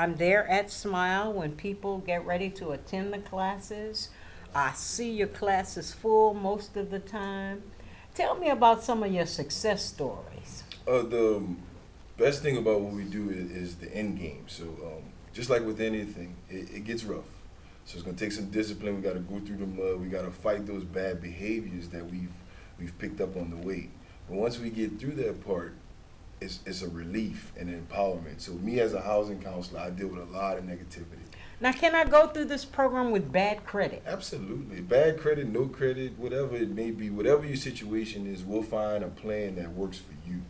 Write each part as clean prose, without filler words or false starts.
I'm there at Smile when people get ready to attend the classes. I see your classes full most of the time. Tell me about some of your success stories. The best thing about what we do is the end game. So just like with anything, it gets rough. So it's gonna take some discipline. We got to go through the mud. We got to fight those bad behaviors that we've picked up on the way. But once we get through that part, it's a relief and an empowerment. So me as a housing counselor, I deal with a lot of negativity. Now, can I go through this program with bad credit? Absolutely. Bad credit, no credit, whatever it may be, whatever your situation is, we'll find a plan that works for you.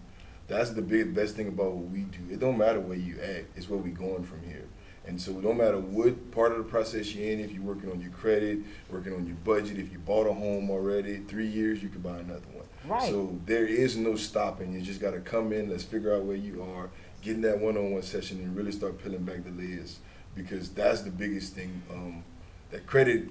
That's the best thing about what we do. It don't matter where you at, it's where we going from here. And so it don't matter what part of the process you're in, if you're working on your credit, working on your budget, if you bought a home already, 3 years, you could buy another one. Right. So there is no stopping. You just got to come in, let's figure out where you are, get in that one-on-one session and really start peeling back the layers. Because that's the biggest thing. That credit,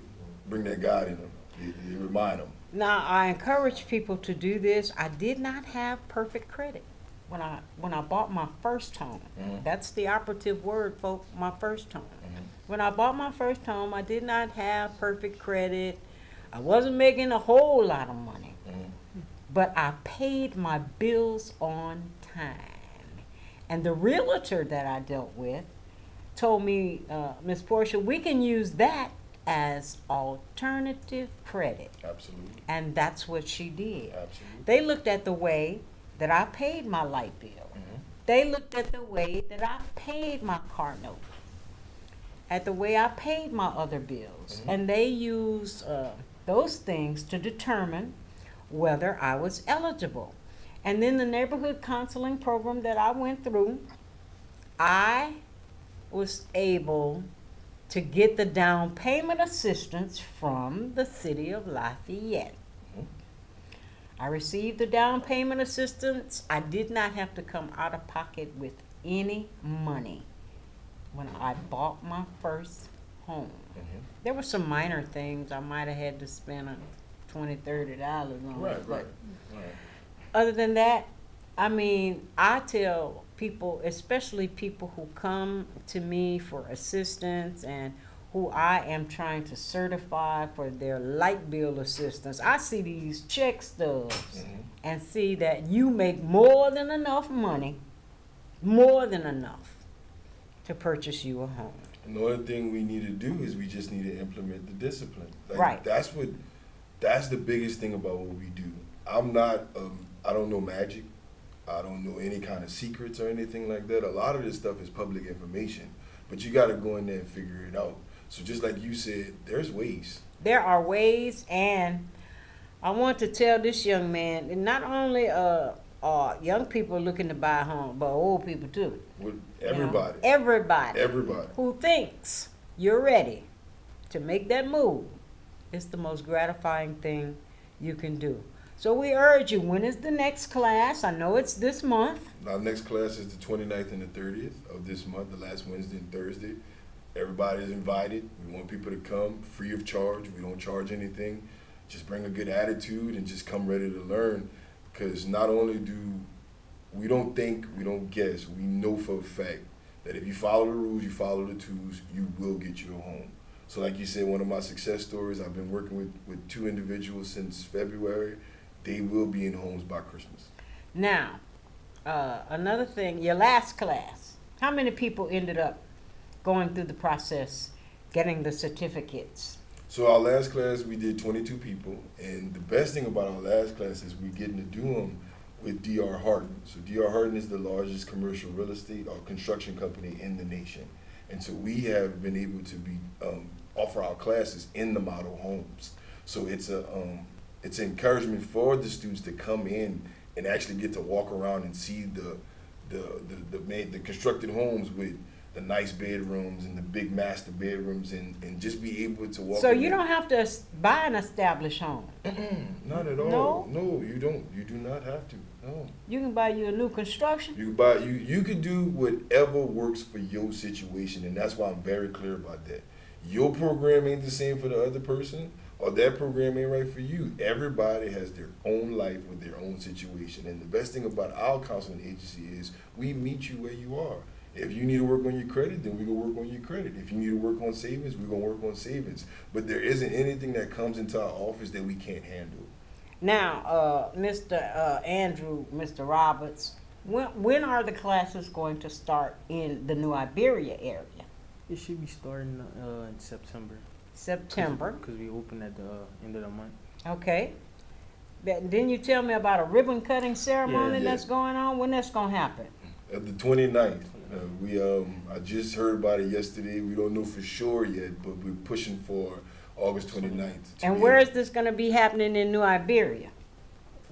bring that God in them. It remind them. Now, I encourage people to do this. I did not have perfect credit when I bought my first home. Mm-hmm. That's the operative word, folks, my first home. Mm-hmm. When I bought my first home, I did not have perfect credit. I wasn't making a whole lot of money. Mm-hmm. But I paid my bills on time. And the realtor that I dealt with told me, Miss Portia, we can use that as alternative credit. Absolutely. And that's what she did. Absolutely. They looked at the way that I paid my light bill. Mm-hmm. They looked at the way that I paid my car note, at the way I paid my other bills. Mm-hmm. And they used those things to determine whether I was eligible. And then the neighborhood counseling program that I went through, I was able to get the down payment assistance from the city of Lafayette. Mm-hmm. I received the down payment assistance. I did not have to come out of pocket with any money when I bought my first home. Mm-hmm. There were some minor things I might have had to spend $20, $30 on. Right. Other than that, I mean, I tell people, especially people who come to me for assistance and who I am trying to certify for their light bill assistance, I see these check stubs Mm-hmm. and see that you make more than enough money, more than enough to purchase you a home. Another thing we need to do is we just need to implement the discipline. Right. That's the biggest thing about what we do. I don't know magic. I don't know any kind of secrets or anything like that. A lot of this stuff is public information, but you got to go in there and figure it out. So just like you said, there's ways. There are ways, and I want to tell this young man that not only young people looking to buy a home, but old people too. With You know, everybody. everybody who thinks you're ready to make that move. It's the most gratifying thing you can do. So we urge you, when is the next class? I know it's this month. Our next class is the 29th and the 30th of this month, the last Wednesday and Thursday. Everybody is invited. We want people to come free of charge. We don't charge anything. Just bring a good attitude and just come ready to learn. Because not only we don't think, we don't guess, we know for a fact that if you follow the rules, you follow the tools, you will get your home. So like you said, one of my success stories, I've been working with 2 individuals since February. They will be in homes by Christmas. Now, another thing, your last class, how many people ended up going through the process, getting the certificates? So our last class, we did 22 people, and the best thing about our last class is we're getting to do them with D.R. Horton. So D.R. Horton is the largest commercial real estate or construction company in the nation. And so we have been able to offer our classes in the model homes. So it's an encouragement for the students to come in and actually get to walk around and see the constructed homes with the nice bedrooms and the big master bedrooms and just be able to walk. So you don't have to buy an established home. Not at all. No, you don't. You do not have to. No. You can buy you a new construction. You can do whatever works for your situation, and that's why I'm very clear about that. Your program ain't the same for the other person, or that program ain't right for you. Everybody has their own life with their own situation, and the best thing about our counseling agency is we meet you where you are. If you need to work on your credit, then we gonna work on your credit. If you need to work on savings, we gonna work on savings. But there isn't anything that comes into our office that we can't handle. Now, Mr. Andrew, Mr. Roberts, when are the classes going to start in the New Iberia area? It should be starting in September. September, Because we open at the end of the month. okay. Didn't you tell me about a ribbon cutting ceremony Yeah. that's going on? When that's gonna happen? At the 29th, I just heard about it yesterday. We don't know for sure yet, but we're pushing for August 29th. And where is this gonna be happening in New Iberia?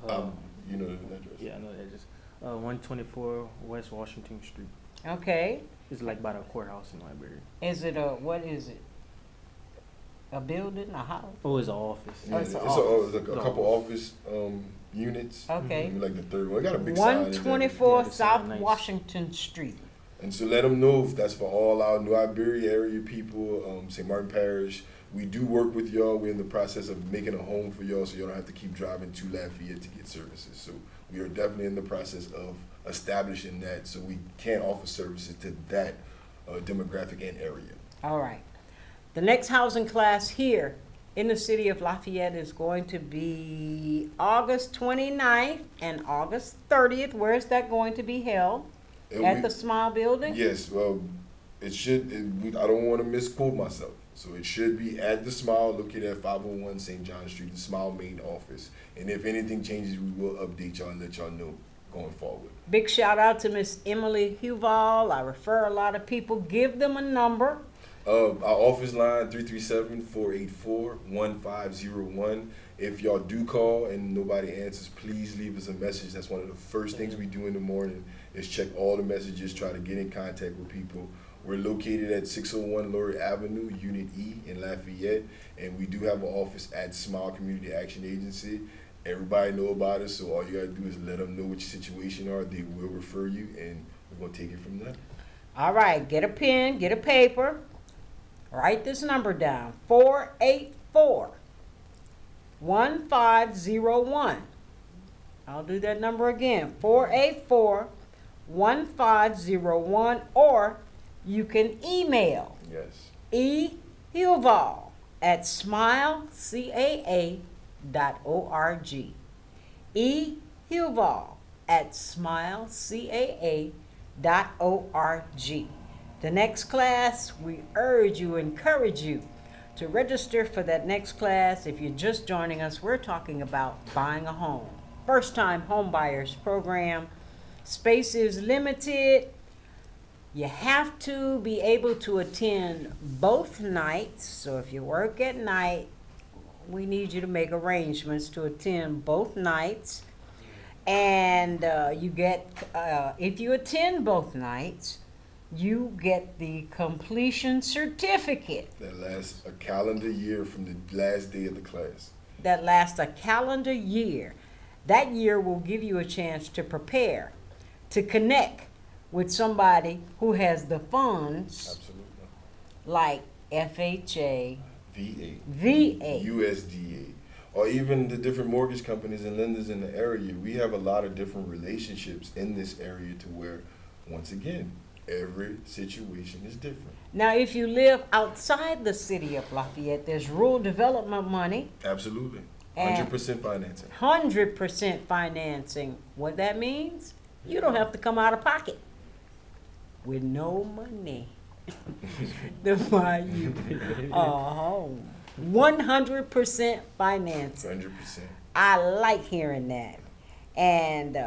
You know the address. Yeah, I know that. Just 124 West Washington Street. Okay. It's like by the courthouse in Liberia. Is it what is it? A building, a house? Oh, it's an office. Yeah, it's it's an a couple office units. Okay. Maybe like the third one. It got a big sign in there. 124 Yeah, the South sign, nice. Washington Street. And so let them know if that's for all our New Iberia area people, St. Martin Parish. We do work with y'all. We're in the process of making a home for y'all so y'all don't have to keep driving to Lafayette to get services. So we are definitely in the process of establishing that so we can offer services to that demographic and area. All right. The next housing class here in the city of Lafayette is going to be August 29th and August 30th. Where is that going to be held? And At we- the Smile Building? Yes, well, it should, I don't want to misquote myself. So it should be at the Smile, located at 501 St. John Street, the Smile main office. And if anything changes, we will update y'all and let y'all know going forward. Big shout out to Miss Emily Huval. I refer a lot of people. Give them a number. Our office line, 337-484-1501. If y'all do call and nobody answers, please leave us a message. That's one of the first things we do in the morning is check all the messages, try to get in contact with people. We're located at 601 Laurie Avenue, Unit E in Lafayette, and we do have an office at Smile Community Action Agency. Everybody know about us, so all you gotta do is let them know what your situation are. They will refer you, and we're gonna take it from there. All right, get a pen, get a paper. Write this number down, 484-1501. I'll do that number again, 484-1501, or you can email Yes. ehilval@smilecaa.org. ehilval@smilecaa.org. The next class, we urge you, encourage you to register for that next class. If you're just joining us, we're talking about buying a home. First time home buyers program. Space is limited. You have to be able to attend both nights. So if you work at night, we need you to make arrangements to attend both nights. And you get, if you attend both nights, you get the completion certificate That lasts a calendar year from the last day of the class. that lasts a calendar year. That year will give you a chance to prepare, to connect with somebody who has the funds Absolutely. like FHA, VA. VA. USDA, or even the different mortgage companies and lenders in the area. We have a lot of different relationships in this area to where, once again, every situation is different. Now, if you live outside the city of Lafayette, there's rural development money, Absolutely. And- 100% financing. 100% financing. What that means, you don't have to come out of pocket with no money to buy you a home. 100% financing. 100%. I like hearing that. And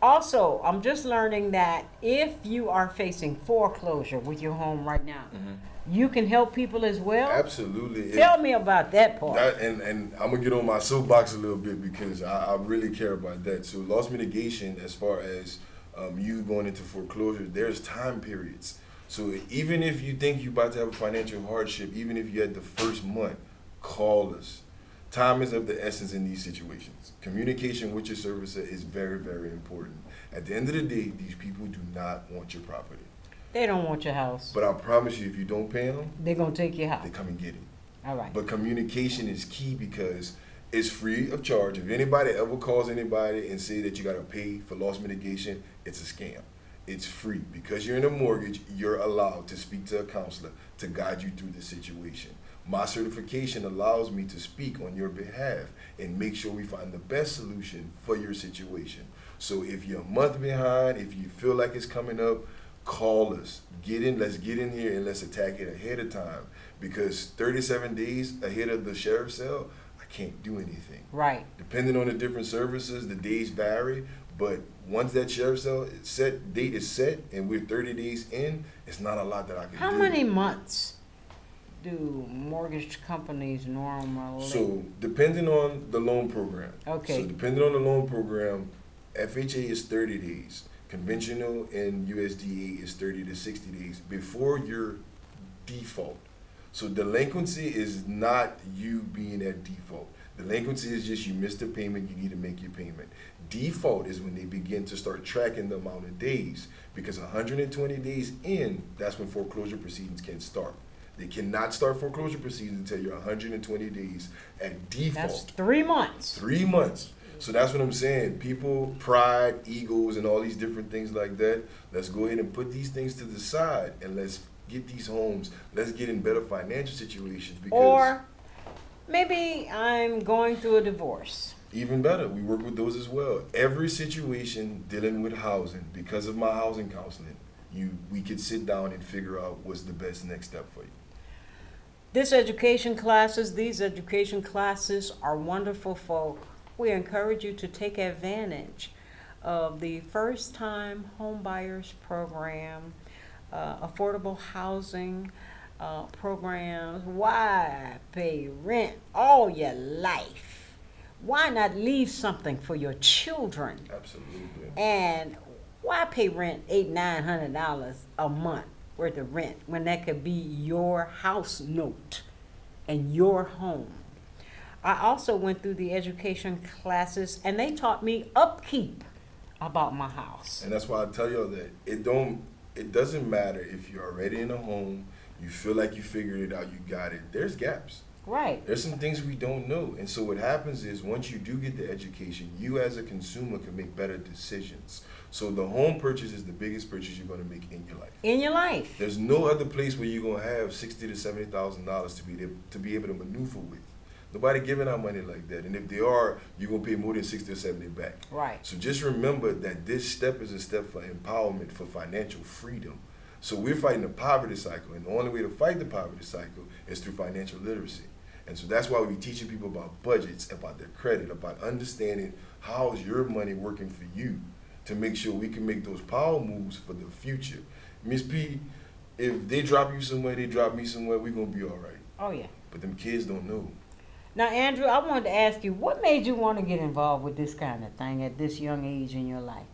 also, I'm just learning that if you are facing foreclosure with your home right now, you can help people as well. Absolutely. Tell me about that part. And I'm gonna get on my soapbox a little bit because I really care about that. So loss mitigation, as far as you going into foreclosure, there's time periods. So even if you think you're about to have a financial hardship, even if you had the first month, call us. Time is of the essence in these situations. Communication with your servicer is very, very important. At the end of the day, these people do not want your property. They don't want your house. But I promise you, if you don't pay them, They're going to take your house. they come and get it. All right. But communication is key because it's free of charge. If anybody ever calls anybody and say that you got to pay for loss mitigation, it's a scam. It's free. Because you're in a mortgage, you're allowed to speak to a counselor to guide you through the situation. My certification allows me to speak on your behalf and make sure we find the best solution for your situation. So if you're a month behind, if you feel like it's coming up, call us. Let's get in here and let's attack it ahead of time. Because 37 days ahead of the sheriff's sale, I can't do anything. Right. Depending on the different services, the days vary, but once that sheriff's sale date is set and we're 30 days in, it's not a lot that I can do. How many months do mortgage companies normally? So depending on the loan program. Okay. So depending on the loan program, FHA is 30 days. Conventional and USDA is 30 to 60 days before your default. So delinquency is not you being at default. Delinquency is just you missed a payment, you need to make your payment. Default is when they begin to start tracking the amount of days, because 120 days in, that's when foreclosure proceedings can start. They cannot start foreclosure proceedings until you're 120 days at default. That's 3 months. 3 months. So that's what I'm saying. People, pride, egos, and all these different things like that. Let's go ahead and put these things to the side and let's get these homes. Let's get in better financial situations. Because Or maybe I'm going through a divorce. even better, we work with those as well. Every situation dealing with housing, because of my housing counseling, we could sit down and figure out what's the best next step for you. These education classes are wonderful, folk. We encourage you to take advantage of the first time homebuyers program, affordable housing programs. Why pay rent all your life? Why not leave something for your children? Absolutely. And why pay rent $800-900 a month worth of rent when that could be your house note and your home? I also went through the education classes and they taught me upkeep about my house. And that's why I tell y'all that it doesn't matter if you're already in a home, you feel like you figured it out, you got it. There's gaps. Right. There's some things we don't know. And so what happens is once you do get the education, you as a consumer can make better decisions. So the home purchase is the biggest purchase you're going to make in your life. In your life. There's no other place where you're going to have $60,000 to $70,000 to be able to maneuver with. Nobody giving out money like that. And if they are, you're going to pay more than 60 or 70 back. Right. So just remember that this step is a step for empowerment, for financial freedom. So we're fighting the poverty cycle. And the only way to fight the poverty cycle is through financial literacy. And so that's why we're teaching people about budgets, about their credit, about understanding how is your money working for you to make sure we can make those power moves for the future. Miss P, if they drop you somewhere, they drop me somewhere, we're going to be all right. Oh, yeah. But them kids don't know. Now, Andrew, I wanted to ask you, what made you want to get involved with this kind of thing at this young age in your life?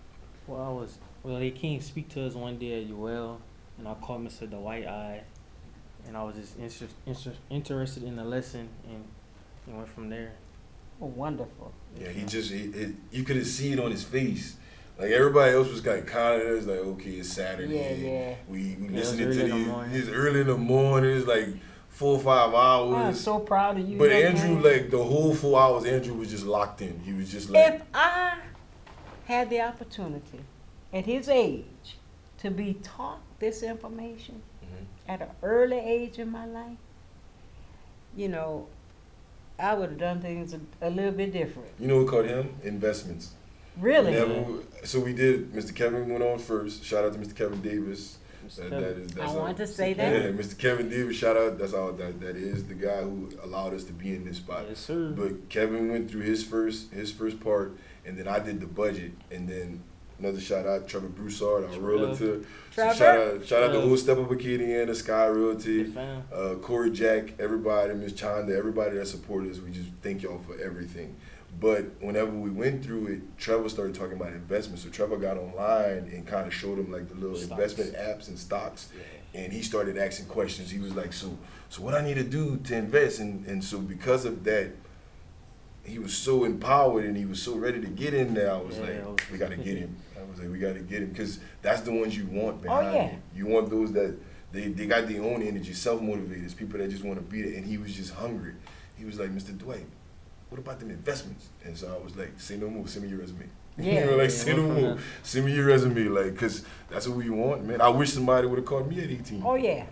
Well, they came speak to us one day at UL, and I called Mr. Dwight Eye, and I was just interested in the lesson, and went from there. Oh, wonderful. Yeah, you could have seen it on his face. Like everybody else was kind of us, like, okay, it's Saturday. Yeah. We Yeah, listening it's to early in the these. morning. It's early in the morning. It's like 4 or 5 hours. I'm so proud of you. But young Andrew, man. like the whole 4 hours, Andrew was just locked in. He was just like, If I had the opportunity at his age to be taught this information Mhm. at an early age in my life, you know, I would have done things a little bit different. you know what we called him? Investments. Really? So we did, Mr. Kevin went on first. Shout out to Mr. Kevin Davis. Mr. That's I our- wanted to say Yeah, that. Mr. Kevin Davis, shout out. That is the guy who allowed us to be in this spot. Yes, sir. But Kevin went through his first part, and then I did the budget, and then another shout out Trevor Broussard, our realtor. So Trevor. shout out the whole Step Up Acadiana, Sky Realty, Good fam. Corey Jack, everybody, Miss Chanda, everybody that supported us. We just thank y'all for everything. But whenever we went through it, Trevor started talking about investments. So Trevor got online and kind of showed him like the little Stocks. investment apps and stocks. Yeah. And he started asking questions. He was like, so what I need to do to invest? And so because of that, he was so empowered and he was so ready to get in there. I was like, we got to get him. I was like, we got to get him because that's the ones you want behind yeah. you. You want those that they got their own energy, self-motivators, people that just want to be there. And he was just hungry. He was like, Mr. Dwight, what about them investments? And so I was like, say no more, send me your resume. Yeah. You know, like, Yeah, say no one from more. the- Send me your resume, like, cause that's what we want, man. I wish somebody would have called me at 18. Oh, yeah.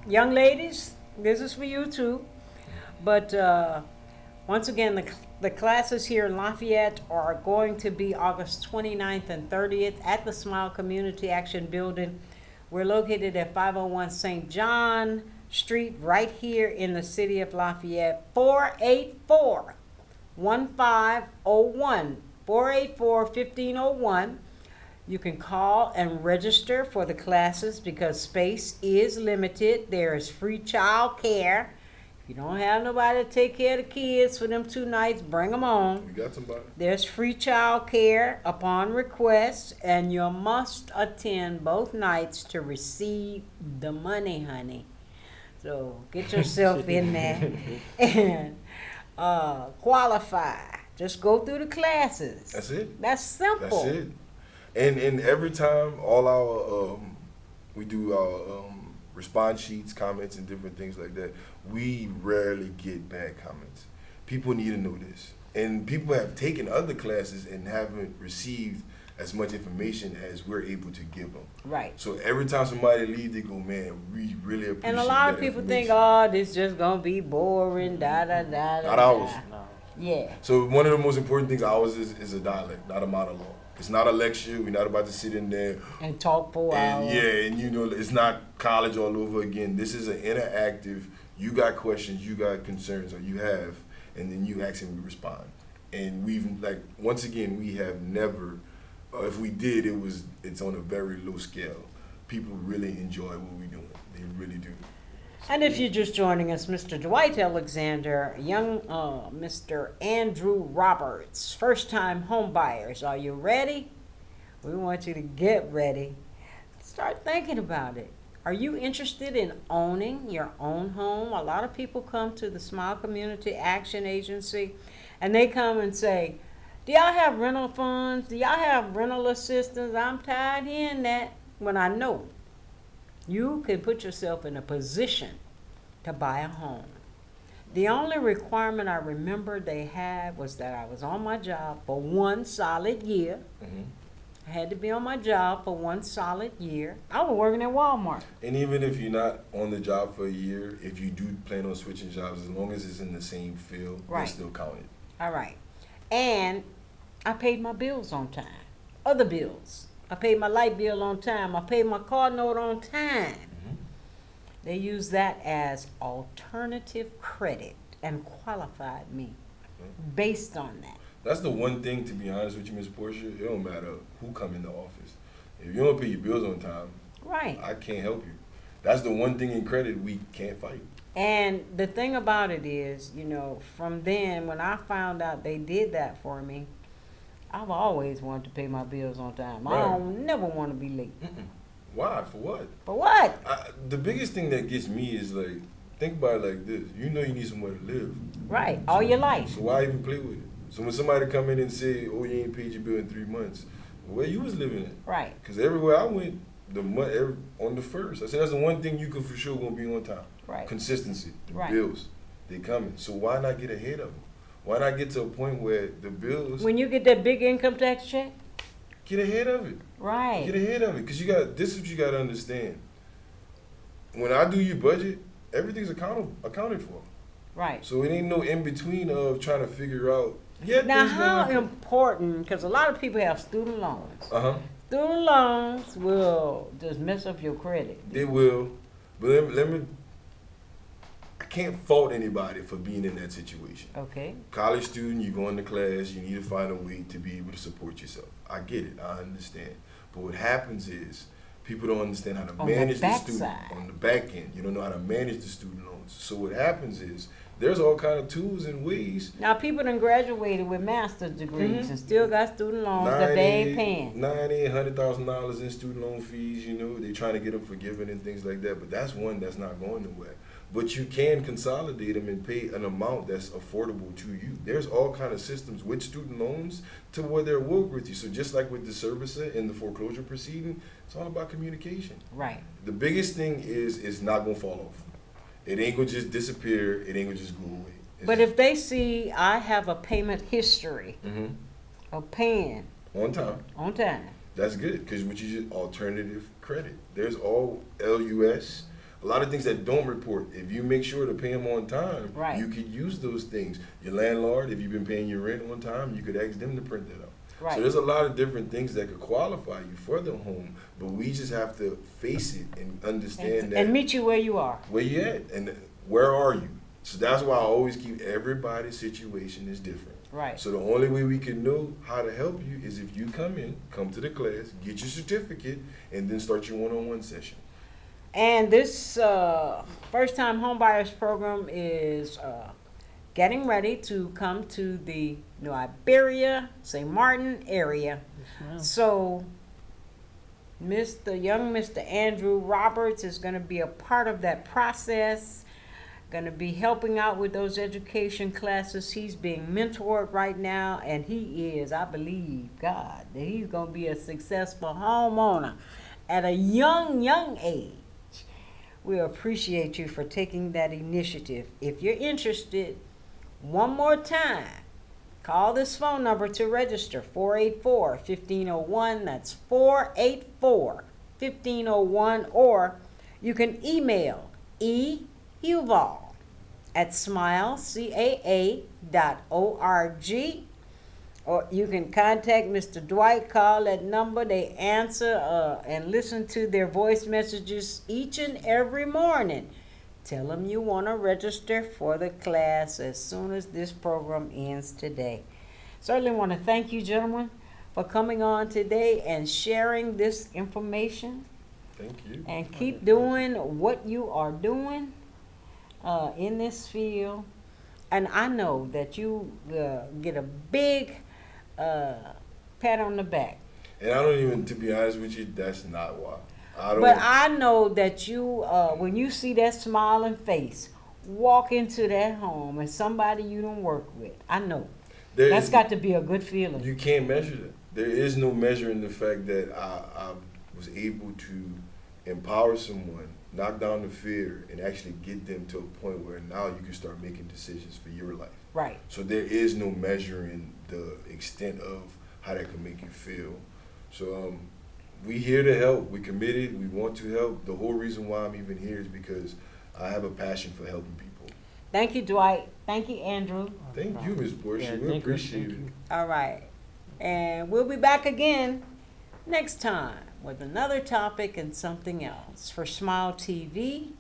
Young ladies, this is for you too. But once again, the classes here in Lafayette are going to be August 29th and 30th at the Smile Community Action Building. We're located at 501 St. John Street, right here in the city of Lafayette. 484-1501. 484-1501. You can call and register for the classes because space is limited. There is free child care. If you don't have nobody to take care of the kids for them 2 nights, bring them on. We got somebody. There's free child care upon request, and you must attend both nights to receive the money, honey. So get yourself in there and qualify. Just go through the classes. That's it. That's simple. That's it. And every time, all our we do our response sheets, comments, and different things like that. We rarely get bad comments. People need to know this, and people have taken other classes and haven't received as much information as we're able to give them. Right. So every time somebody leaves, they go, "Man, we really appreciate." And a lot of that people think, information." oh, this just gonna be boring, da da da da. Not ours. No. Yeah. So one of the most important things ours is a dialect, not a monologue. It's not a lecture. We're not about to sit in there And talk for and hours. and you know, it's not college all over again. This is an interactive. You got questions, you got concerns, or you have, and then you ask and we respond. And we've, like, once again, we have never, if we did, it's on a very low scale. People really enjoy what we're doing. They really do. And if you're just joining us, Mr. Dwight Alexander, young Mr. Andrew Roberts, first-time home buyers. Are you ready? We want you to get ready. Start thinking about it. Are you interested in owning your own home? A lot of people come to the Smile Community Action Agency, and they come and say, do y'all have rental funds? Do y'all have rental assistance? I'm tired of hearing that. When I know you can put yourself in a position to buy a home. The only requirement I remember they had was that I was on my job for 1 solid year. I had to be on my job for 1 solid year. I was working at Walmart. And even if you're not on the job for a year, if you do plan on switching jobs, as long as it's in the same field, Right. you're still counted. All right. And I paid my bills on time. Other bills. I paid my light bill on time. I paid my car note on time. They used that as alternative credit and qualified me based on that. That's the one thing, to be honest with you, Miss Portia. It don't matter who come in the office. If you don't pay your bills on time, Right. I can't help you. That's the one thing in credit we can't fight. And the thing about it is, you know, from then, when I found out they did that for me, I've always wanted to pay my bills on time. I Right. don't never want to be late. Why? For what? For what? The biggest thing that gets me is, like, think about it like this. You know you need somewhere to live. Right. All your life. So why even play with it? So when somebody come in and say, oh, you ain't paid your bill in 3 months, where you was living at? Right. Because everywhere I went, on the first, I said that's the one thing you could for sure gonna be on time. Right. Consistency. The Right. bills, they coming. So why not get ahead of them? Why not get to a point where the bills, When you get that big income tax check? get ahead of it. Right. Get ahead of it. Because this is what you got to understand. When I do your budget, everything's accounted for. Right. So it ain't no in between of trying to figure out. Yeah, Now, things how gonna- important, because a lot of people have student loans. Uh-huh. Student loans will just mess up your credit. They will. But let me, I can't fault anybody for being in that situation. Okay. College student, you go into class, you need to find a way to be able to support yourself. I get it, I understand. But what happens is people don't understand how to On the manage the back student side. on the back end. You don't know how to manage the student loans. So what happens is there's all kind of tools and ways. Now, people done graduated with master's degrees and still got student loans that they ain't paying. $100,000 in student loan fees, you know, they trying to get them forgiven and things like that. But that's one that's not going nowhere. But you can consolidate them and pay an amount that's affordable to you. There's all kind of systems with student loans to where they're work with you. So just like with the servicer in the foreclosure proceeding, it's all about communication. Right. The biggest thing is it's not gonna fall off. It ain't gonna just disappear. It ain't gonna just go away. But if they see I have a payment history of paying On time. On time. That's good, because what you just alternative credit. There's all LUS, a lot of things that don't report. If you make sure to pay them on time, Right. you could use those things. Your landlord, if you've been paying your rent on time, you could ask them to print that out. Right. So there's a lot of different things that could qualify you for the home, but we just have to face it and understand that And meet you where you are. where you at and where are you. So that's why I always keep everybody's situation is different. Right. So the only way we can know how to help you is if you come to the class, get your certificate, and then start your one-on-one session. And this first-time homebuyers program is getting ready to come to the New Iberia, St. Martin area. So young Mr. Andrew Roberts is going to be a part of that process, going to be helping out with those education classes. He's being mentored right now, and he is, I believe, God, that he's going to be a successful homeowner at a young age. We appreciate you for taking that initiative. If you're interested, one more time, call this phone number to register, 484-1501. That's 484-1501. Or you can email smilescaa.org. Or you can contact Mr. Dwight, call that number. They answer and listen to their voice messages each and every morning. Tell them you want to register for the class as soon as this program ends today. Certainly want to thank you, gentlemen, for coming on today and sharing this information. Thank you. And keep doing what you are doing in this field. And I know that you get a big pat on the back. And I don't even, to be honest with you, that's not why. But I know that you, when you see that smiling face, walk into that home and somebody you don't work with, I know. That's got to be a good feeling. You can't measure that. There is no measuring the fact that I was able to empower someone, knock down the fear, and actually get them to a point where now you can start making decisions for your life. Right. So there is no measuring the extent of how that can make you feel. So we here to help. We committed. We want to help. The whole reason why I'm even here is because I have a passion for helping people. Thank you, Dwight. Thank you, Andrew. Thank you, Ms. Portia. We appreciate it. All right. And we'll be back again next time with another topic and something else. For Smile TV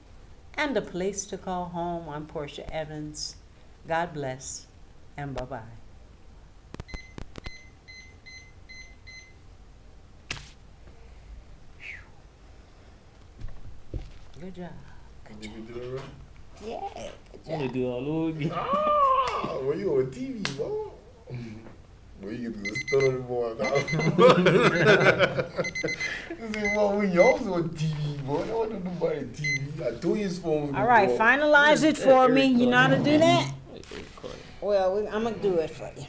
and a place to call home, I'm Portia Evans. God bless and bye-bye. Good job. Did we do that right? Yeah, good I'm gonna job. do all over again. Ah, well, you on TV, boy. Well, you can do this stuff on the boy now. You say, well, when y'all was on TV, boy, that wasn't nobody on TV. I told you his phone was All right, on. finalize it for me. You know how to do that? Well, I'm going to do it for you.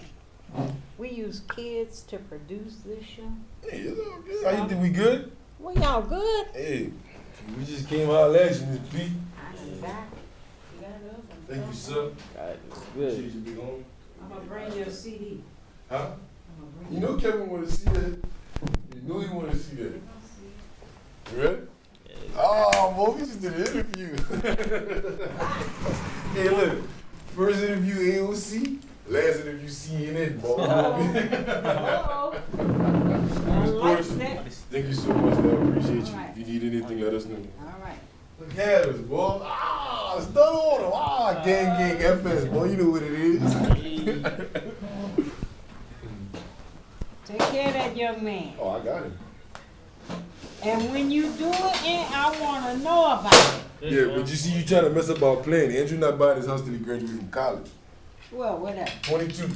We use kids to produce this show. Hey, it's all good. How you think we good? Well, y'all good? Hey, we just came out last year, Miss B. Thank you, sir. Good. Appreciate you, big homie. I'm going to bring you a CD. Huh? You know Kevin want to see that. You know he want to see that. You ready? Oh, boy, we just did an interview. Hey, look. First interview AOC, last interview CNN, boy. Uh-oh. Miss Portia, that. thank you so much, man. I appreciate you. All right. If you need anything, let us know. All right. Look at us, boy. Ah, stun on him. Ah, gang FS, boy. You know what it is. Take care of that young man. Oh, I got it. And when you do it, I want to know about it. Yeah, but you see, you trying to mess up our plan. Andrew not buying his house till he graduates from college. Well, whatever. 22.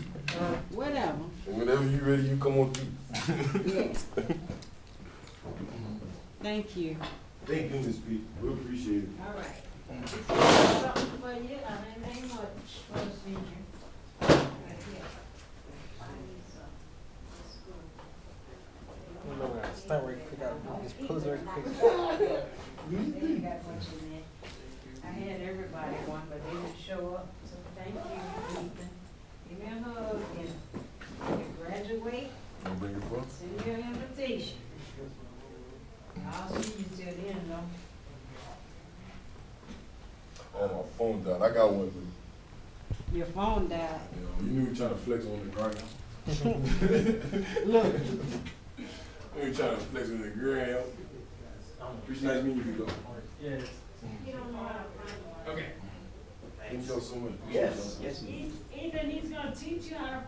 Whatever. And whenever you ready, you come on through. Yeah. Thank you. Thank you, Ms. P. We appreciate it. All right. This is something for you. I mean, ain't much for the senior. Right here. Find you some. That's good. Start right quick out. Just pose right quick. They ain't got much in there. I had everybody one, but they didn't show up. So thank you, Ethan. Give me a hug and graduate. You bring your phone? phone died. I got one. Your phone died. You knew you were trying to flex on the ground. Look, You were trying to flex on the ground. Pretty nice meeting you, though. Yes. Okay. Thank you so much. Yes, yes. Ethan, he's gonna teach you how to